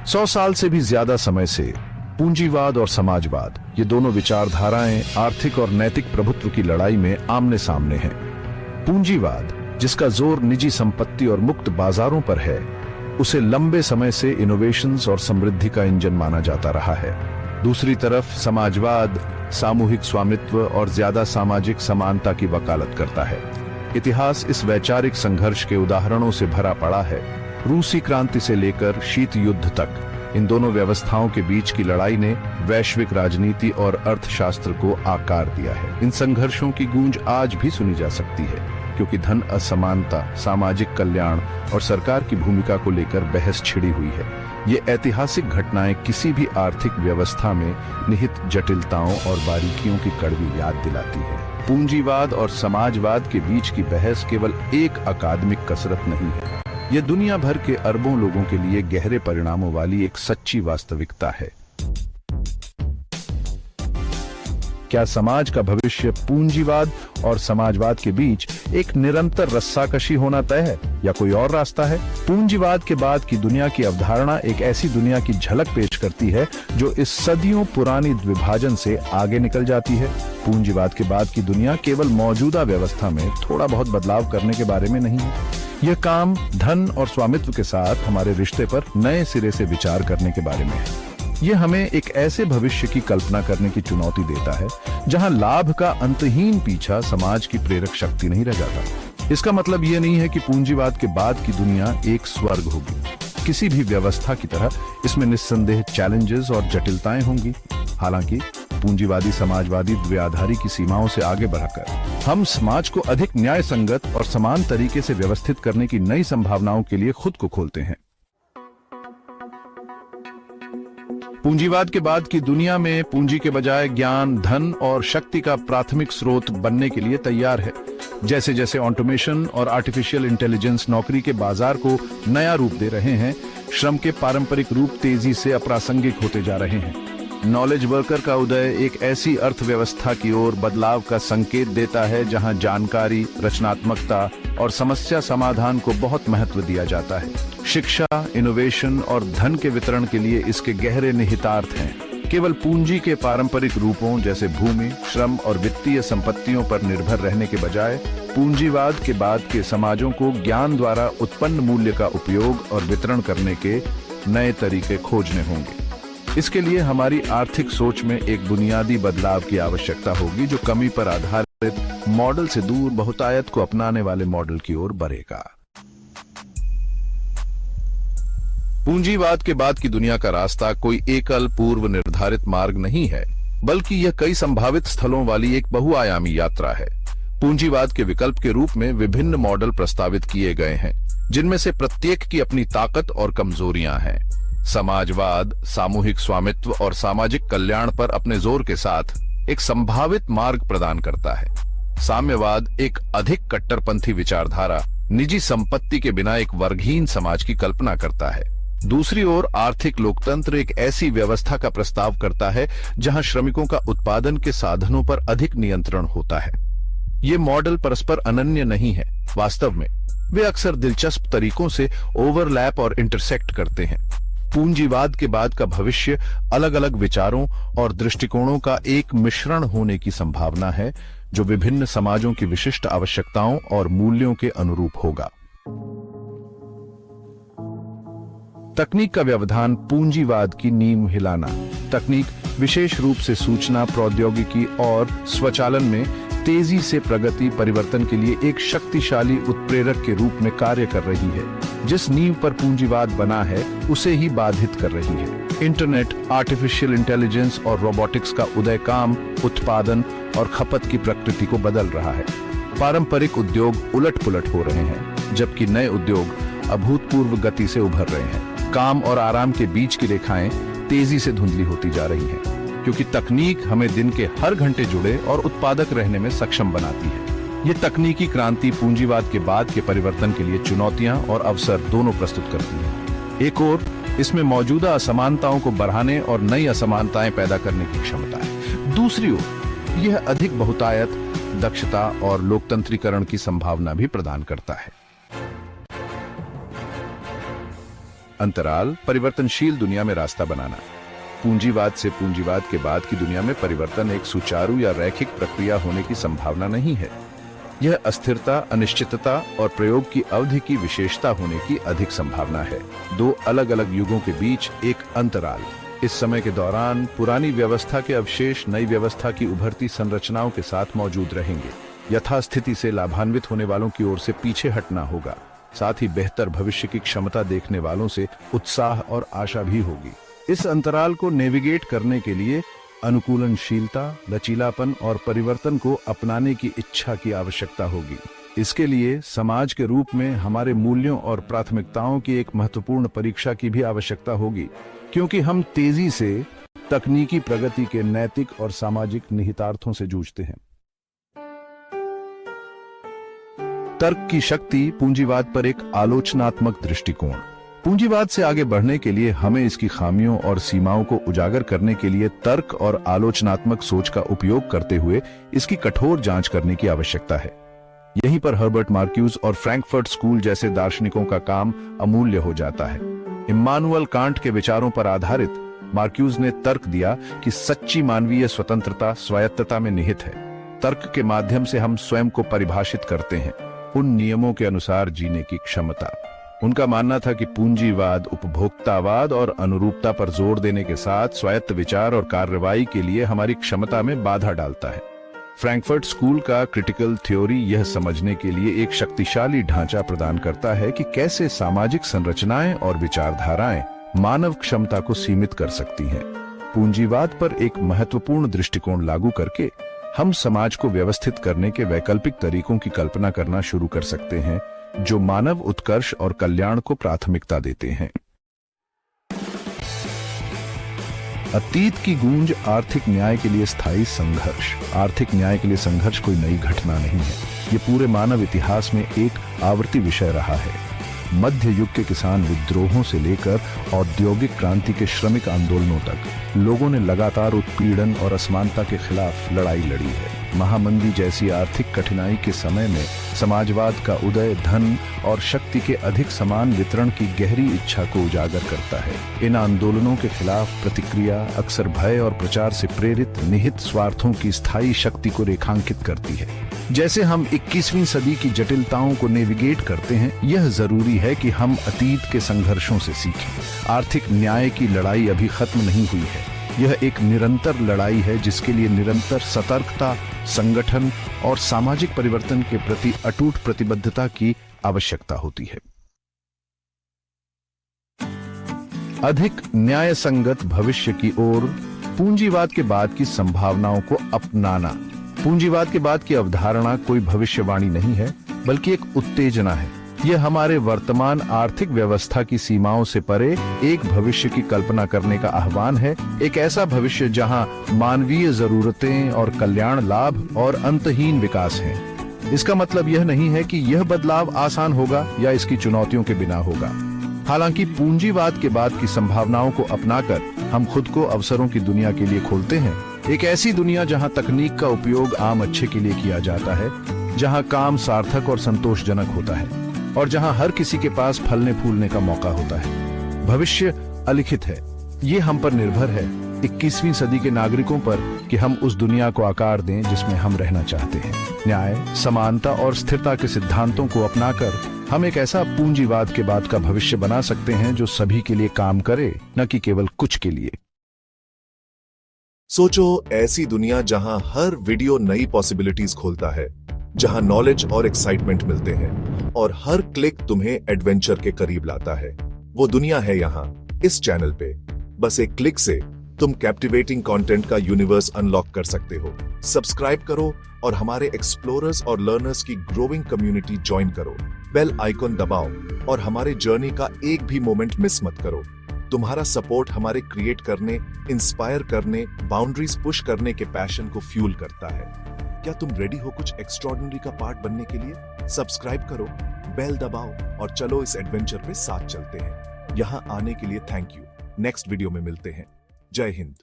100 साल से भी ज्यादा समय से पूंजीवाद और समाजवाद, ये दोनों विचारधाराएं आर्थिक और नैतिक प्रभुत्व की लड़ाई में आमने सामने हैं। पूंजीवाद, जिसका जोर निजी संपत्ति और मुक्त बाजारों पर है, उसे लंबे समय से इनोवेशंस और समृद्धि का इंजन माना जाता रहा है। दूसरी तरफ समाजवाद सामूहिक स्वामित्व और ज्यादा सामाजिक समानता की वकालत करता है। इतिहास इस वैचारिक संघर्ष के उदाहरणों से भरा पड़ा है। रूसी क्रांति से लेकर शीत युद्ध तक इन दोनों व्यवस्थाओं के बीच की लड़ाई ने वैश्विक राजनीति और अर्थशास्त्र को आकार दिया है। इन संघर्षों की गूंज आज भी सुनी जा सकती है, क्योंकि धन असमानता, सामाजिक कल्याण और सरकार की भूमिका को लेकर बहस छिड़ी हुई है। ये ऐतिहासिक घटनाएं किसी भी आर्थिक व्यवस्था में निहित जटिलताओं और बारीकियों की कड़वी याद दिलाती है। पूंजीवाद और समाजवाद के बीच की बहस केवल एक अकादमिक कसरत नहीं है, ये दुनिया भर के अरबों लोगों के लिए गहरे परिणामों वाली एक सच्ची वास्तविकता है। क्या समाज का भविष्य पूंजीवाद और समाजवाद के बीच एक निरंतर रस्साकशी होना तय है, या कोई और रास्ता है? पूंजीवाद के बाद की दुनिया की अवधारणा एक ऐसी दुनिया की झलक पेश करती है जो इस सदियों पुरानी विभाजन से आगे निकल जाती है। पूंजीवाद के बाद की दुनिया केवल मौजूदा व्यवस्था में थोड़ा बहुत बदलाव करने के बारे में नहीं है। यह काम धन और स्वामित्व के साथ हमारे रिश्ते पर नए सिरे से विचार करने के बारे में है। यह हमें एक ऐसे भविष्य की कल्पना करने की चुनौती देता है जहां लाभ का अंतहीन पीछा समाज की प्रेरक शक्ति नहीं रह जाता। इसका मतलब यह नहीं है कि पूंजीवाद के बाद की दुनिया एक स्वर्ग होगी। किसी भी व्यवस्था की तरह इसमें निस्संदेह चैलेंजेस और जटिलताएं होंगी। हालांकि पूंजीवादी समाजवादी द्वैधारी की सीमाओं से आगे बढ़कर हम समाज को अधिक न्याय संगत और समान तरीके से व्यवस्थित करने की नई संभावनाओं के लिए खुद को खोलते हैं। पूंजीवाद के बाद की दुनिया में पूंजी के बजाय ज्ञान, धन और शक्ति का प्राथमिक स्रोत बनने के लिए तैयार है। जैसे जैसे ऑटोमेशन और आर्टिफिशियल इंटेलिजेंस नौकरी के बाजार को नया रूप दे रहे हैं, श्रम के पारंपरिक रूप तेजी से अप्रासंगिक होते जा रहे हैं। नॉलेज वर्कर का उदय एक ऐसी अर्थव्यवस्था की ओर बदलाव का संकेत देता है जहां जानकारी, रचनात्मकता और समस्या समाधान को बहुत महत्व दिया जाता है। शिक्षा, इनोवेशन और धन के वितरण के लिए इसके गहरे निहितार्थ हैं। केवल पूंजी के पारंपरिक रूपों जैसे भूमि, श्रम और वित्तीय संपत्तियों पर निर्भर रहने के बजाय पूंजीवाद के बाद के समाजों को ज्ञान द्वारा उत्पन्न मूल्य का उपयोग और वितरण करने के नए तरीके खोजने होंगे। इसके लिए हमारी आर्थिक सोच में एक बुनियादी बदलाव की आवश्यकता होगी, जो कमी पर आधारित मॉडल से दूर बहुतायत को अपनाने वाले मॉडल की ओर बढ़ेगा। पूंजीवाद के बाद की दुनिया का रास्ता कोई एकल पूर्व निर्धारित मार्ग नहीं है, बल्कि यह कई संभावित स्थलों वाली एक बहुआयामी यात्रा है। पूंजीवाद के विकल्प के रूप में विभिन्न मॉडल प्रस्तावित किए गए हैं, जिनमें से प्रत्येक की अपनी ताकत और कमजोरियां हैं। समाजवाद सामूहिक स्वामित्व और सामाजिक कल्याण पर अपने जोर के साथ एक संभावित मार्ग प्रदान करता है। साम्यवाद एक अधिक कट्टरपंथी विचारधारा निजी संपत्ति के बिना एक वर्गहीन समाज की कल्पना करता है। दूसरी ओर आर्थिक लोकतंत्र एक ऐसी व्यवस्था का प्रस्ताव करता है जहां श्रमिकों का उत्पादन के साधनों पर अधिक नियंत्रण होता है। ये मॉडल परस्पर अनन्य नहीं है। वास्तव में वे अक्सर दिलचस्प तरीकों से ओवरलैप और इंटरसेक्ट करते हैं। पूंजीवाद के बाद का भविष्य अलग अलग विचारों और दृष्टिकोणों का एक मिश्रण होने की संभावना है, जो विभिन्न समाजों की विशिष्ट आवश्यकताओं और मूल्यों के अनुरूप होगा। तकनीक का व्यवधान पूंजीवाद की नींव हिलाना। तकनीक विशेष रूप से सूचना प्रौद्योगिकी और स्वचालन में तेजी से प्रगति परिवर्तन के लिए एक शक्तिशाली उत्प्रेरक के रूप में कार्य कर रही है। जिस नींव पर पूंजीवाद बना है उसे ही बाधित कर रही है। इंटरनेट, आर्टिफिशियल इंटेलिजेंस और रोबोटिक्स का उदय काम, उत्पादन और खपत की प्रकृति को बदल रहा है। पारंपरिक उद्योग उलट-पुलट हो रहे हैं, जबकि नए उद्योग अभूतपूर्व गति से उभर रहे हैं। काम और आराम के बीच की रेखाएं तेजी से धुंधली होती जा रही हैं, क्योंकि तकनीक हमें दिन के हर घंटे जुड़े और उत्पादक रहने में सक्षम बनाती है। ये तकनीकी क्रांति पूंजीवाद के बाद के परिवर्तन के लिए चुनौतियां और अवसर दोनों प्रस्तुत करती है। एक ओर इसमें मौजूदा असमानताओं को बढ़ाने और नई असमानताएं पैदा करने की क्षमता है। दूसरी ओर यह अधिक बहुतायत, दक्षता और लोकतंत्रीकरण की संभावना भी प्रदान करता है। अंतराल, परिवर्तनशील दुनिया में रास्ता बनाना। पूंजीवाद से पूंजीवाद के बाद की दुनिया में परिवर्तन एक सुचारू या रैखिक प्रक्रिया होने की संभावना नहीं है। यह अस्थिरता, अनिश्चितता और प्रयोग की अवधि की विशेषता होने की अधिक संभावना है। दो अलग अलग युगों के बीच एक अंतराल। इस समय के दौरान पुरानी व्यवस्था के अवशेष नई व्यवस्था की उभरती संरचनाओं के साथ मौजूद रहेंगे। यथास्थिति से लाभान्वित होने वालों की ओर से पीछे हटना होगा। साथ ही बेहतर भविष्य की क्षमता देखने वालों से उत्साह और आशा भी होगी। इस अंतराल को नेविगेट करने के लिए अनुकूलनशीलता, लचीलापन और परिवर्तन को अपनाने की इच्छा की आवश्यकता होगी। इसके लिए समाज के रूप में हमारे मूल्यों और प्राथमिकताओं की एक महत्वपूर्ण परीक्षा की भी आवश्यकता होगी, क्योंकि हम तेजी से तकनीकी प्रगति के नैतिक और सामाजिक निहितार्थों से जूझते हैं। तर्क की शक्ति, पूंजीवाद पर एक आलोचनात्मक दृष्टिकोण। पूंजीवाद से आगे बढ़ने के लिए हमें इसकी खामियों और सीमाओं को उजागर करने के लिए तर्क और आलोचनात्मक सोच का उपयोग करते हुए इसकी कठोर जांच करने की आवश्यकता है। यहीं पर हर्बर्ट मार्क्यूज और फ्रैंकफर्ट स्कूल जैसे दार्शनिकों का काम अमूल्य हो जाता है। इम्मानुएल कांट के विचारों पर आधारित मार्क्यूज ने तर्क दिया कि सच्ची मानवीय स्वतंत्रता स्वायत्तता में निहित है। तर्क के माध्यम से हम स्वयं को परिभाषित करते हैं, उन नियमों के अनुसार जीने की क्षमता। उनका मानना था कि पूंजीवाद उपभोक्तावाद और अनुरूपता पर जोर देने के साथ स्वायत्त विचार और कार्रवाई के लिए हमारी क्षमता में बाधा डालता है। फ्रैंकफर्ट स्कूल का क्रिटिकल थ्योरी यह समझने के लिए एक शक्तिशाली ढांचा प्रदान करता है कि कैसे सामाजिक संरचनाएं और विचारधाराएं मानव क्षमता को सीमित कर सकती हैं। पूंजीवाद पर एक महत्वपूर्ण दृष्टिकोण लागू करके हम समाज को व्यवस्थित करने के वैकल्पिक तरीकों की कल्पना करना शुरू कर सकते हैं, जो मानव उत्कर्ष और कल्याण को प्राथमिकता देते हैं। अतीत की गूंज, आर्थिक न्याय के लिए स्थायी संघर्ष। आर्थिक न्याय के लिए संघर्ष कोई नई घटना नहीं है। ये पूरे मानव इतिहास में एक आवर्ती विषय रहा है। मध्य युग के किसान विद्रोहों से लेकर औद्योगिक क्रांति के श्रमिक आंदोलनों तक लोगों ने लगातार उत्पीड़न और असमानता के खिलाफ लड़ाई लड़ी है। महामंदी जैसी आर्थिक कठिनाई के समय में समाजवाद का उदय धन और शक्ति के अधिक समान वितरण की गहरी इच्छा को उजागर करता है। इन आंदोलनों के खिलाफ प्रतिक्रिया अक्सर भय और प्रचार से प्रेरित निहित स्वार्थों की स्थायी शक्ति को रेखांकित करती है। जैसे हम 21वीं सदी की जटिलताओं को नेविगेट करते हैं, यह जरूरी है कि हम अतीत के संघर्षों से सीखें। आर्थिक न्याय की लड़ाई अभी खत्म नहीं हुई है। यह एक निरंतर लड़ाई है जिसके लिए निरंतर सतर्कता, संगठन और सामाजिक परिवर्तन के प्रति अटूट प्रतिबद्धता की आवश्यकता होती है। अधिक न्याय संगत भविष्य की ओर, पूंजीवाद के बाद की संभावनाओं को अपनाना। पूंजीवाद के बाद की अवधारणा कोई भविष्यवाणी नहीं है, बल्कि एक उत्तेजना है। यह हमारे वर्तमान आर्थिक व्यवस्था की सीमाओं से परे एक भविष्य की कल्पना करने का आह्वान है। एक ऐसा भविष्य जहां मानवीय जरूरतें और कल्याण लाभ और अंतहीन विकास हैं। इसका मतलब यह नहीं है कि यह बदलाव आसान होगा या इसकी चुनौतियों के बिना होगा। हालांकि पूंजीवाद के बाद की संभावनाओं को अपनाकर हम खुद को अवसरों की दुनिया के लिए खोलते हैं। एक ऐसी दुनिया जहां तकनीक का उपयोग आम अच्छे के लिए किया जाता है, जहां काम सार्थक और संतोषजनक होता है और जहां हर किसी के पास फलने फूलने का मौका होता है। भविष्य अलिखित है। ये हम पर निर्भर है, 21वीं सदी के नागरिकों पर, कि हम उस दुनिया को आकार दें जिसमें हम रहना चाहते हैं। न्याय, समानता और स्थिरता के सिद्धांतों को अपनाकर हम एक ऐसा पूंजीवाद के बाद का भविष्य बना सकते हैं जो सभी के लिए काम करे, न कि केवल कुछ के लिए। सोचो, ऐसी दुनिया जहां हर वीडियो नई पॉसिबिलिटीज खोलता है, जहां नॉलेज और एक्साइटमेंट मिलते हैं और हर क्लिक तुम्हें एडवेंचर के करीब लाता है। वो दुनिया है यहाँ, इस चैनल पे। बस एक क्लिक से तुम कैप्टिवेटिंग कंटेंट का यूनिवर्स अनलॉक कर सकते हो। सब्सक्राइब करो और हमारे एक्सप्लोरर्स और लर्नर्स की ग्रोइंग कम्युनिटी ज्वाइन करो। बेल आइकॉन दबाओ और हमारे जर्नी का एक भी मोमेंट मिस मत करो। तुम्हारा सपोर्ट हमारे क्रिएट करने, इंस्पायर करने, बाउंड्रीज पुश करने के पैशन को फ्यूल करता है। क्या तुम रेडी हो कुछ एक्स्ट्रॉर्डिनरी का पार्ट बनने के लिए? सब्सक्राइब करो, बेल दबाओ और चलो इस एडवेंचर पे साथ चलते हैं। यहाँ आने के लिए थैंक यू। नेक्स्ट वीडियो में मिलते हैं। जय हिंद।